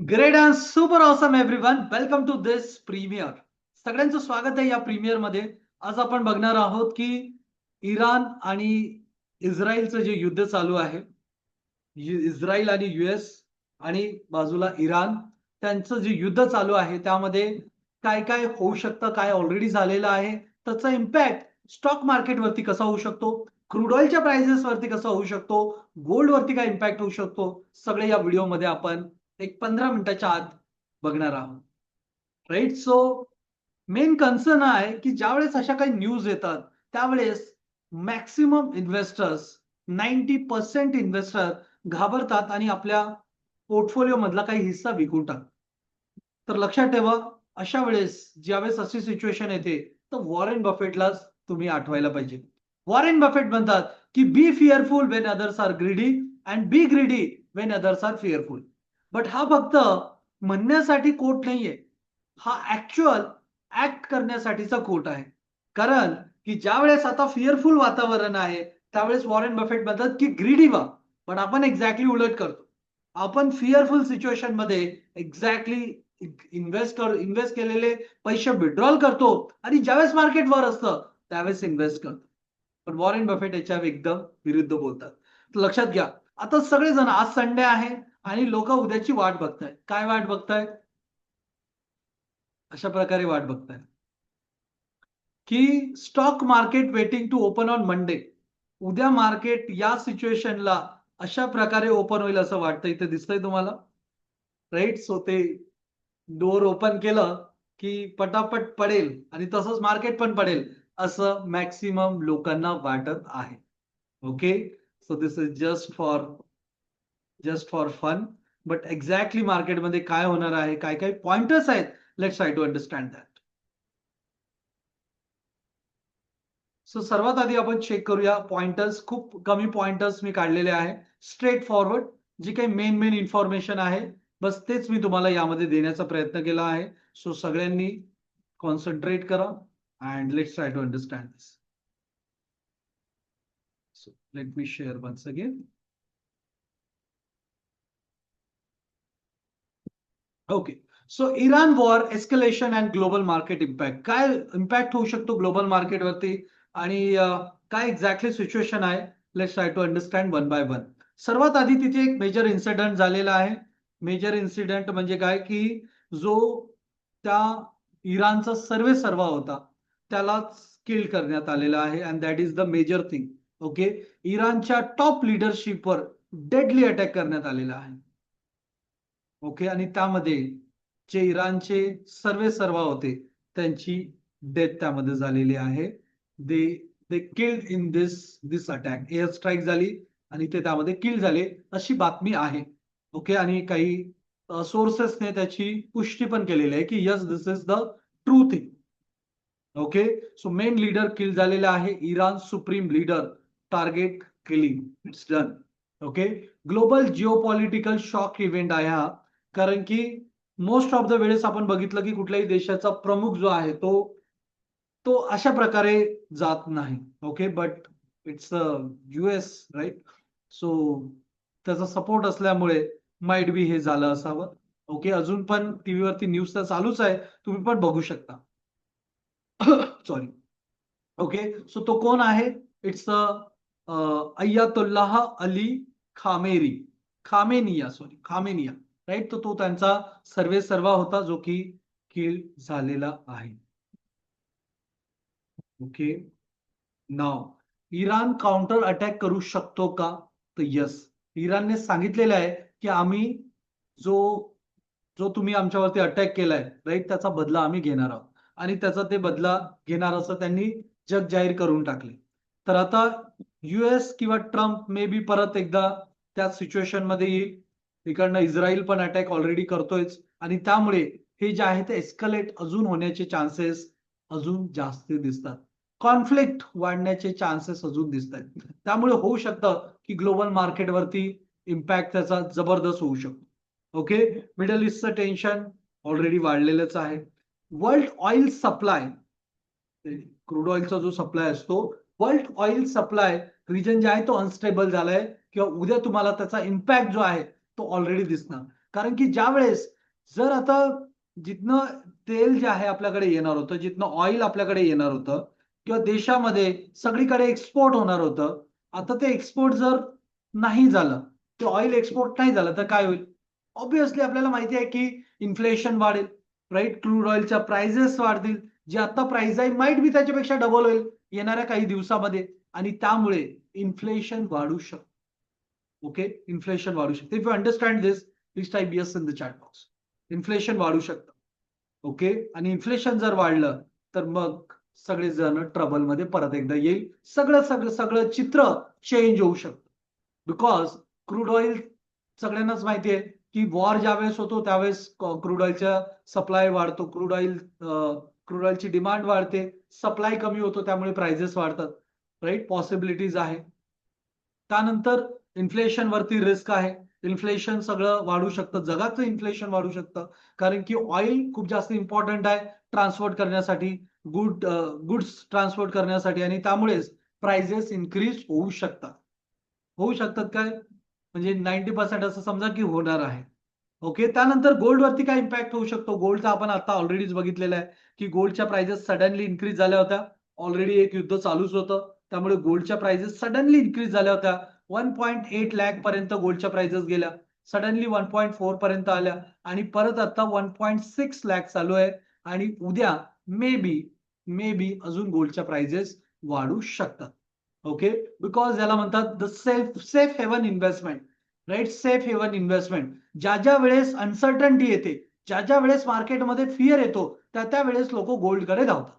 Great and super awesome everyone, welcome to this premiere. सगळ्यांचं स्वागत आहे या प्रीमियर मध्ये. आज आपण बघणार आहोत की इराण आणि इस्रायलचं जे युद्ध चालू आहे, इस्रायल आणि युएस आणि बाजूला इराण, त्यांचं जे युद्ध चालू आहे त्यामध्ये काय काय होऊ शकतं, काय ऑलरेडी झालेलं आहे, त्याचा इम्पॅक्ट स्टॉक मार्केटवरती कसा होऊ शकतो, क्रूड ऑइलच्या प्राइसेस वरती कसा होऊ शकतो, गोल्ड वरती काय इम्पॅक्ट होऊ शकतो, सगळे या व्हिडिओमध्ये आपण एक 15 मिनिटाच्या आत बघणार आहोत. राईट. सो मेन कन्सर्न हा आहे की ज्यावेळेस अशा काही न्यूज येतात त्यावेळेस मॅक्सिमम इन्व्हेस्टर्स, 90% इन्व्हेस्टर घाबरतात आणि आपल्या पोर्टफोलिओ मधला काही हिस्सा विकून टाकतात. तर लक्षात ठेवा, अशा वेळेस ज्यावेळेस अशी सिच्युएशन येते तर वॉरेन बफेटलाच तुम्ही आठवायला पाहिजे. वॉरेन बफेट म्हणतात की be fearful when others are greedy and be greedy when others are fearful. But हा फक्त म्हणण्यासाठी कोट नाहीये, हा ऍक्च्युअल ऍक्ट करण्यासाठीचा कोट आहे. कारण की ज्यावेळेस आता फिअरफुल वातावरण आहे त्यावेळेस वॉरेन बफेट म्हणतात की ग्रीडी व्हा. पण आपण एक्झॅक्टली उलट करतो. आपण फिअरफुल सिच्युएशन मध्ये एक्झॅक्टली इन्व्हेस्ट केलेले पैसे विड्रॉल करतो आणि ज्यावेळेस मार्केट वर असतं त्यावेळेस इन्व्हेस्ट करतो. पण वॉरेन बफेट याच्या एकदम विरुद्ध बोलतात. तर लक्षात घ्या, आता सगळेजण, आज संडे आहे आणि लोक उद्याची वाट बघतायत. काय वाट बघतायत? अशा प्रकारे वाट बघतायत की stock market waiting to open on Monday. उद्या मार्केट या सिच्युएशनला अशा प्रकारे ओपन होईल असं वाटतं. इथे दिसतंय तुम्हाला? राईट. सो ते डोअर ओपन केलं की पटापट पडेल आणि तसंच मार्केट पण पडेल असं मॅक्सिमम लोकांना वाटत आहे. Okay. So this is just for fun. But exactly मार्केटमध्ये काय होणार आहे, काय काय पॉइंटर्स आहेत, let's try to understand that. So सर्वात आधी आपण चेक करूया पॉइंटर्स. खूप कमी पॉइंटर्स मी काढलेले आहे, स्ट्रेट फॉरवर्ड. जी काही मेन इन्फॉर्मेशन आहे बस तेच मी तुम्हाला यामध्ये देण्याचा प्रयत्न केला आहे. सो सगळ्यांनी कॉन्सन्ट्रेट करा and let's try to understand this. So let me share once again. Okay. So Iran war escalation and global market impact. काय इम्पॅक्ट होऊ शकतो ग्लोबल मार्केटवरती आणि काय एक्झॅक्टली सिच्युएशन आहे, let's try to understand one by one. सर्वात आधी तिथे एक मेजर इन्सिडेंट झालेला आहे. मेजर इन्सिडेंट म्हणजे काय की जो त्या इराणचा सर्वा होता त्यालाच किल करण्यात आलेला आहे and that is the major thing. Okay. इराणच्या टॉप लिडरशिपवर डेडली अटॅक करण्यात आलेला आहे. ओके. आणि त्यामध्ये जे इराणचे सर्वा होते त्यांची डेथ त्यामध्ये झालेली आहे. They they killed in this attack. Air strike झाली आणि ते त्यामध्ये किल झाले अशी बातमी आहे. ओके. आणि काही सोर्सेसने त्याची पुष्टी पण केलेली आहे की yes, this is the true thing. Okay. So main leader kill झालेला आहे. Iran supreme leader target killing. It's done. Okay. Global geopolitical shock event आहे हा. कारण की मोस्ट ऑफ द वेळेस आपण बघितलं की कुठल्याही देशाचा प्रमुख जो आहे तो तो अशा प्रकारे जात नाही. Okay. But it's US, right. So त्याचा सपोर्ट असल्यामुळे माइट बी हे झालं असावं. ओके. अजून पण टीव्हीवरती न्यूज तर चालूच आहे, तुम्ही पण बघू शकता. सॉरी. ओके. सो तो कोण आहे? इट्स अय्यातुल्लाह अली खामेरी. खामेनिया. राईट. तो त्यांचा सर्वा होता जो की किल झालेला आहे. ओके. नाव इराण काउंटर अटॅक करू शकतो का? तर यस. इराणने सांगितलेलं आहे की आम्ही जो जो तुम्ही आमच्यावरती अटॅक केलाय, राईट, त्याचा बदला आम्ही घेणार आहोत. आणि त्याचा ते बदला घेणार असं त्यांनी जग जाहीर करून टाकले. तर आता युएस किंवा ट्रम्प मे बी परत एकदा त्या सिच्युएशन मध्ये येईल. इकडनं इस्रायल पण अटॅक ऑलरेडी करतोयच आणि त्यामुळे हे जे आहे ते एस्कलेट अजून होण्याचे चान्सेस अजून जास्त दिसतात. कॉन्फ्लिक्ट वाढण्याचे चान्सेस अजून दिसत आहेत. त्यामुळे होऊ शकतं की ग्लोबल मार्केटवरती इम्पॅक्ट त्याचा जबरदस्त होऊ शकतो. ओके. मिडल ईस्टचं टेन्शन ऑलरेडी वाढलेलंच आहे. वर्ल्ड ऑइल सप्लाय, क्रूड ऑइलचा जो सप्लाय असतो, वर्ल्ड ऑइल सप्लाय रिजन जे आहे तो अनस्टेबल झालाय किंवा उद्या तुम्हाला त्याचा इम्पॅक्ट जो आहे तो ऑलरेडी दिसणार. कारण की ज्या वेळेस जर आता जिथनं तेल जे आहे आपल्याकडे येणार होतं, जिथनं ऑइल आपल्याकडे येणार होतं किंवा देशामध्ये सगळीकडे एक्सपोर्ट होणार होतं, आता ते एक्सपोर्ट जर नाही झालं, ते ऑइल एक्सपोर्ट नाही झालं तर काय होईल? ऑब्व्हियसली आपल्याला माहिती आहे की इन्फ्लेशन वाढेल, राईट? क्रूड ऑइलच्या प्राइसेस वाढतील. जे आता प्राइस आहे माईट बी त्याच्यापेक्षा डबल होईल येणाऱ्या काही दिवसामध्ये आणि त्यामुळे इन्फ्लेशन वाढू शकतं. ओके, इन्फ्लेशन वाढू शकते. If you understand this, please type yes in the chat box. Inflation वाढू शकतं. ओके, आणि इन्फ्लेशन जर वाढलं तर मग सगळेजण ट्रबलमध्ये परत एकदा येईल. सगळं सगळं सगळं चित्र चेंज होऊ शकतं. बिकॉज क्रूड ऑइल सगळ्यांनाच माहिती आहे की वॉर ज्यावेळेस होतो त्यावेळेस क्रूड ऑइलचा सप्लाय वाढतो. क्रूड ऑइलची डिमांड वाढते, सप्लाय कमी होतो, त्यामुळे प्राइसेस वाढतात. राईट, पॉसिबिलिटीज आहे. त्यानंतर इन्फ्लेशन वरती रिस्क आहे. इन्फ्लेशन सगळं वाढू शकतं. जगाचं इन्फ्लेशन वाढू शकतं. कारण की ऑइल खूप जास्त इम्पॉर्टंट आहे ट्रान्सपोर्ट करण्यासाठी, गुड्स ट्रान्सपोर्ट करण्यासाठी आणि त्यामुळेच प्राइसेस इन्क्रीज होऊ शकतात. होऊ शकतात काय? म्हणजे 90% असं समजा की होणार आहे. ओके. त्यानंतर गोल्डवरती काय इम्पॅक्ट होऊ शकतो? गोल्डचा आपण आता ऑलरेडीच बघितलेलं आहे, की गोल्डच्या प्राइसेस सडनली इन्क्रीज झाल्या होत्या. ऑलरेडी एक युद्ध चालूच होतं. त्यामुळे गोल्डच्या प्राइसेस सडनली इन्क्रीज झाल्या होत्या. 1.8 लाख पर्यंत गोल्डच्या प्राइसेस गेल्या. सडनली 1.4 पर्यंत आल्या आणि परत आता 1.6 लाख चालू आहे आणि उद्या मे बी अजून गोल्डच्या प्राइसेस वाढू शकतात. ओके. बिकॉज याला म्हणतात the safe haven investment. Right, safe haven investment. ज्या वेळेस अनसर्टन्टी येते, ज्या वेळेस मार्केटमध्ये फिअर येतो, त्या वेळेस लोक गोल्डकडे धावतात.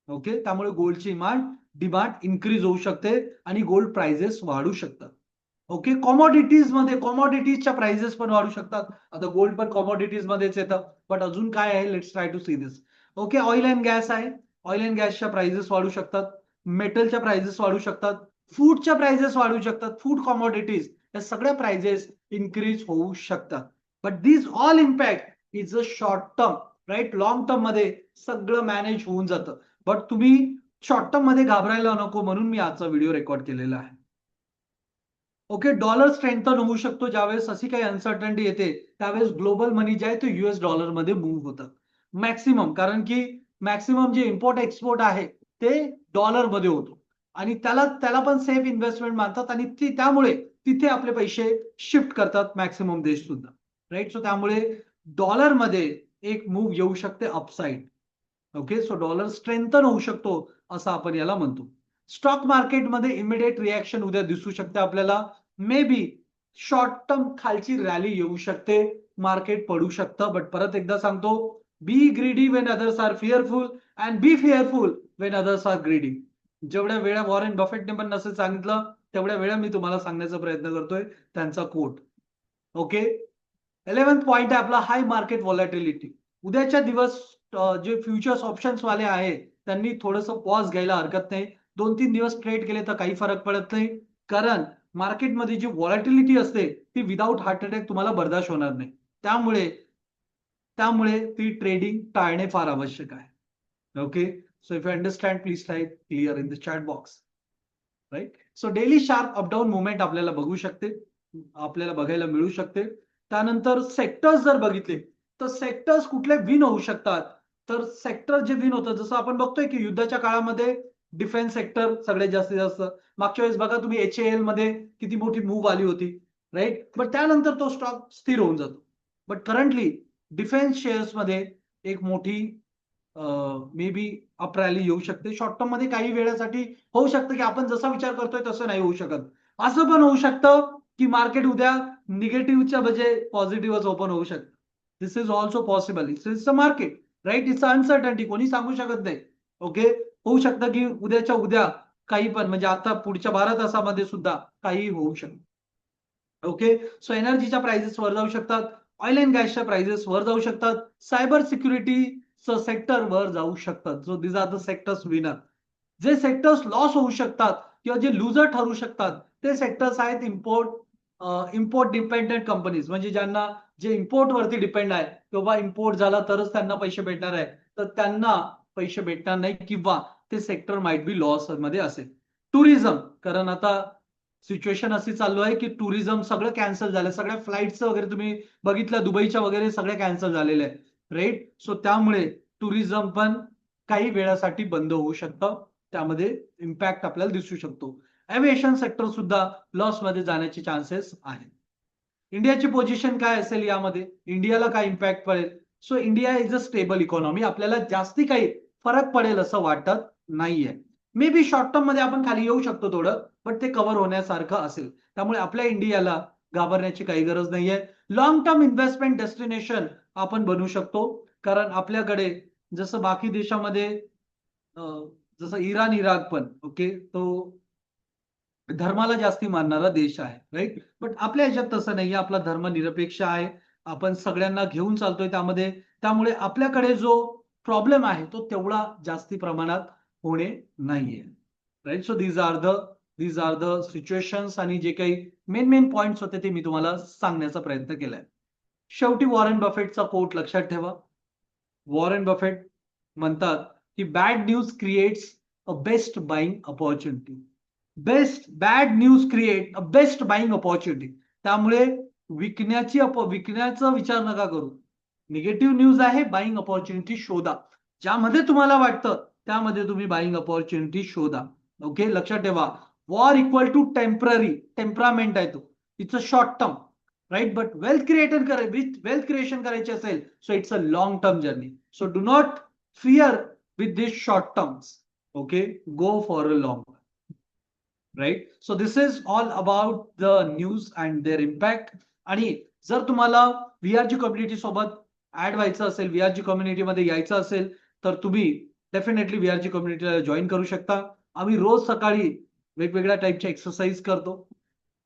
ओके, त्यामुळे गोल्डची डिमांड इन्क्रीज होऊ शकते आणि गोल्ड प्राइसेस वाढू शकतात. ओके, कॉमोडिटीजच्या प्राइसेस पण वाढू शकतात. आता गोल्ड पण कॉमोडिटीज मध्येच येतं, बट अजून काय आहे, let's try to see this. Okay, oil and gas आहे. ऑइल अँड गॅसच्या प्राइसेस वाढू शकतात. मेटलच्या प्राइसेस वाढू शकतात. फूडच्या प्राइसेस वाढू शकतात. फूड कॉमोडिटीज या सगळ्या प्राइसेस इन्क्रीज होऊ शकतात. But this all impact is a short term. Right, long term मध्ये सगळं मॅनेज होऊन जातं. बट तुम्ही शॉर्ट टर्म मध्ये घाबरायला नको म्हणून मी आजचा व्हिडिओ रेकॉर्ड केलेला आहे. ओके, डॉलर स्ट्रेंथन होऊ शकतो ज्यावेळेस अशी काही अनसर्टन्टी येते, त्यावेळेस ग्लोबल मनी जे आहे ते US डॉलरमध्ये मूव्ह होतं मॅक्सिमम. कारण की मॅक्सिमम जे इम्पोर्ट एक्सपोर्ट आहे ते डॉलरमध्ये होतो आणि त्याला त्याला पण सेफ इन्व्हेस्टमेंट मानतात आणि त्यामुळे तिथे आपले पैसे शिफ्ट करतात मॅक्सिमम देश सुद्धा. राईट, सो त्यामुळे डॉलरमध्ये एक मूव्ह येऊ शकते upside. Okay, so dollar strengthen होऊ शकतो असं आपण याला म्हणतो. स्टॉक मार्केटमध्ये इमिडिएट रिॲक्शन उद्या दिसू शकते आपल्याला. मे बी शॉर्ट टर्म खालची रॅली येऊ शकते, मार्केट पडू शकतं. बट परत एकदा सांगतो, be greedy when others are fearful and be fearful when others are greedy. जेवढ्या वेळा वॉरेन बफेटने पण नसं सांगितलं, तेवढ्या वेळा मी तुम्हाला सांगण्याचा प्रयत्न करतोय त्यांचा कोट. ओके, 11th पॉइंट आहे आपला हाय मार्केट व्हॉलॅटिलिटी. उद्याच्या दिवस जे फ्युचर्स ऑप्शन्स वाले आहेत त्यांनी थोडंसं पॉज घ्यायला हरकत नाही. 2-3 दिवस ट्रेड केले तर काही फरक पडत नाही. कारण मार्केटमध्ये जी व्हॉलॅटिलिटी असते ती विदाऊट हार्ट अटॅक तुम्हाला बर्दाश्त होणार नाही. त्यामुळे त्यामुळे ती ट्रेडिंग टाळणे फार आवश्यक आहे. Okay, so if you understand please type clear in the chat box. Right, so daily sharp up down movement आपल्याला बघायला मिळू शकते. त्यानंतर सेक्टर्स जर बघितले तर सेक्टर्स कुठले विन होऊ शकतात, तर सेक्टर जे विन होतं जसं आपण बघतोय की युद्धाच्या काळामध्ये डिफेन्स सेक्टर सगळ्यात जास्तीत जास्त. मागच्या वेळेस बघा तुम्ही HAL मध्ये किती मोठी मूव्ह आली होती. राईट, बट त्यानंतर तो स्टॉक स्थिर होऊन जातो. बट करंटली डिफेन्स शेअर्स मध्ये एक मोठी मे बी अप रॅली येऊ शकते. शॉर्ट टर्म मध्ये काही वेळासाठी होऊ शकतं की आपण जसा विचार करतोय तसं नाही होऊ शकत. असं पण होऊ शकतं की मार्केट उद्या निगेटिव्हच्या म्हणजे पॉझिटिव्हच ओपन होऊ शकतं. This is also possible. This is a market. Right, it's uncertainty, कोणी सांगू शकत नाही. ओके, होऊ शकतं की उद्याच्या उद्या काही पण म्हणजे आता पुढच्या 12 तासामध्ये सुद्धा काही होऊ शकतं. ओके, सो एनर्जीच्या प्राइसेस वर जाऊ शकतात. ऑइल अँड गॅसच्या प्राइसेस वर जाऊ शकतात. सायबर सिक्युरिटीचं सेक्टर वर जाऊ शकतात. So this are the sectors winner. जे सेक्टर्स लॉस होऊ शकतात किंवा जे लुजर ठरू शकतात ते सेक्टर्स आहेत इम्पोर्ट डिपेंडेंट कंपनीज. म्हणजे ज्यांना जे इम्पोर्ट वरती डिपेंड आहे किंवा इम्पोर्ट झाला तरच त्यांना पैसे भेटणार आहे, तर त्यांना पैसे भेटणार नाही किंवा ते सेक्टर माइट बी लॉस मध्ये असेल. टुरिझम, कारण आता सिच्युएशन अशी चालू आहे की टुरिझम सगळं कॅन्सल झालं, सगळ्या फ्लाईट्स वगैरे तुम्ही बघितलं दुबईच्या वगैरे सगळ्या कॅन्सल झालेल्या आहेत, राईट. सो त्यामुळे टुरिझम पण काही वेळासाठी बंद होऊ शकतं, त्यामध्ये इम्पॅक्ट आपल्याला दिसू शकतो. एव्हिएशन सेक्टर सुद्धा लॉस मध्ये जाण्याचे चान्सेस आहेत. इंडियाची पोझिशन काय असेल यामध्ये, इंडियाला काय इम्पॅक्ट पडेल? So India is a stable economy, आपल्याला जास्ती काही फरक पडेल असं वाटत नाहीये. मे बी शॉर्ट टर्म मध्ये आपण खाली येऊ शकतो थोडं, बट ते कव्हर होण्यासारखं असेल. त्यामुळे आपल्या इंडियाला घाबरण्याची काही गरज नाहीये. लॉंग टर्म इन्व्हेस्टमेंट डेस्टिनेशन आपण बनवू शकतो, कारण आपल्याकडे जसं बाकी देशामध्ये जसं इराण इराक पण ओके, तो धर्माला जास्ती मानणारा देश आहे, राईट. बट आपल्या ह्याच्यात तसं नाहीये, आपला धर्म निरपेक्ष आहे, आपण सगळ्यांना घेऊन चालतोय त्यामध्ये. त्यामुळे आपल्याकडे जो प्रॉब्लेम आहे तो तेवढा जास्ती प्रमाणात होणे नाहीये, right. So these are the situations आणि जे काही मेन पॉइंट्स होते ते मी तुम्हाला सांगण्याचा प्रयत्न केलाय. शेवटी वॉरेन बफेटचा कोट लक्षात ठेवा. वॉरेन बफेट म्हणतात की bad news creates a best buying opportunity. Bad news create a best buying opportunity. त्यामुळे विकण्याचा विचार नका करू. निगेटिव्ह न्यूज आहे, बाईंग अपॉर्च्युनिटी शोधा. ज्यामध्ये तुम्हाला वाटतं त्यामध्ये तुम्ही बाईंग अपॉर्च्युनिटी शोधा. ओके, लक्षात ठेवा. War equal to temporary temperament आहे तो. It's a short term, right. But wealth creation करायची असेल so it's a long term journey. So do not fear with this short terms. Okay, go for a long, right. So this is all about the news and their impact. आणि जर तुम्हाला व्हीआरजी community सोबत add व्हायचं असेल, व्हीआरजी कम्युनिटीमध्ये यायचं असेल, तर तुम्ही डेफिनेटली व्हीआरजी कम्युनिटीला जॉईन करू शकता. आम्ही रोज सकाळी वेगवेगळ्या टाईपच्या एक्सरसाइज करतो.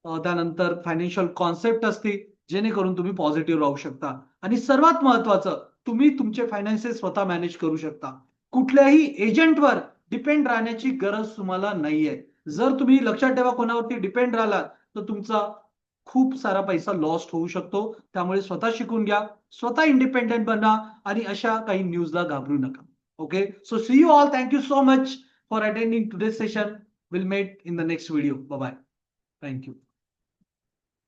त्यानंतर फायनान्शियल कॉन्सेप्ट असते, जेणेकरून तुम्ही पॉझिटिव्ह राहू शकता. आणि सर्वात महत्वाचं, तुम्ही तुमचे फायनान्सेस स्वतः मॅनेज करू शकता. कुठल्याही एजंटवर डिपेंड राहण्याची गरज तुम्हाला नाहीये. जर तुम्ही लक्षात ठेवा कोणावरती डिपेंड राहिलात तर तुमचा खूप सारा पैसा लॉस्ट होऊ शकतो. त्यामुळे स्वतः शिकून घ्या, स्वतः इंडिपेंडेंट बना आणि अशा काही न्यूजला घाबरू नका. Okay, so see you all. Thank you so much for attending today's session. Will met in the next video. Bye bye. Thank you.